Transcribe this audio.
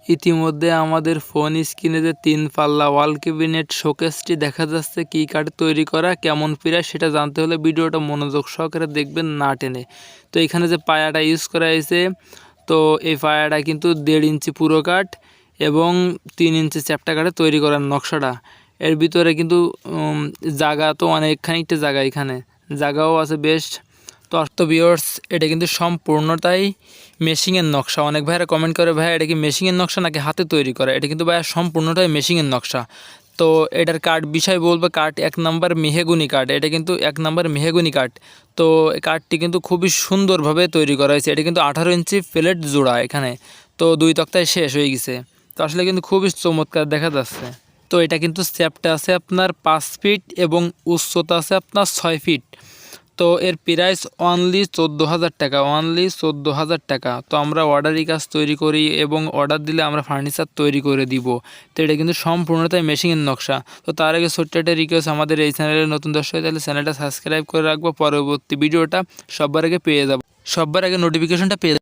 ইতিমধ্যে আমাদের ফোন স্ক্রিনে যে 3 পাল্লা ওয়াল ক্যাবিনেট শোকেসটি দেখা যাচ্ছে কী কাঠে তৈরি করা, কেমন প্রাইস সেটা জানতে হলে ভিডিওটা মনোযোগ সহকারে দেখবেন না টেনে। তো এখানে যে পায়াটা ইউজ করা হয়েছে, তো এই পায়াটা কিন্তু 1.5 ইঞ্চি পুরো কাঠ এবং 3 ইঞ্চি চ্যাপ্টা কাঠে তৈরি করার নকশাটা। এর ভিতরে কিন্তু জায়গা তো অনেকখানিকটা জায়গা, এখানে জায়গাও আছে বেশ। তো ভিউয়ার্স, এটা কিন্তু সম্পূর্ণটাই মেশিংয়ের নকশা। অনেক ভাইরা কমেন্ট করে, ভাই এটা কি মেশিংয়ের নকশা নাকি হাতে তৈরি করা? এটা কিন্তু ভাইয়া সম্পূর্ণটাই মেশিংয়ের নকশা। তো এটার কাঠ বিষয় বলবো, কাঠ 1 নাম্বার মেহগনি কাঠ। এটা কিন্তু 1 নাম্বার মেহগনি কাঠ। তো এই কাঠটি কিন্তু খুবই সুন্দরভাবে তৈরি করা হয়েছে। এটা কিন্তু 18 ইঞ্চি প্লেট জোড়া এখানে। তো 2 তক্তায় শেষ হয়ে গেছে। তো আসলে কিন্তু খুবই চমৎকার দেখা যাচ্ছে। তো এটা কিন্তু চ্যাপ্টা আছে আপনার 5 ফিট এবং উচ্চতা আছে আপনার 6 ফিট। তো এর প্রাইস অনলি 14,000 টাকা, অনলি 14,000 টাকা। তো আমরা অর্ডারি কাজ তৈরি করি এবং অর্ডার দিলে আমরা ফার্নিচার তৈরি করে দিব। তো এটা কিন্তু সম্পূর্ণটাই মেশিনের নকশা। তো তার আগে ছোট্ট একটা রিকোয়েস্ট, আমাদের এই চ্যানেলে নতুন দর্শক তাহলে চ্যানেলটা সাবস্ক্রাইব করে রাখবো, পরবর্তী ভিডিওটা সবার আগে পেয়ে যাব, সবার আগে নোটিফিকেশনটা পেয়ে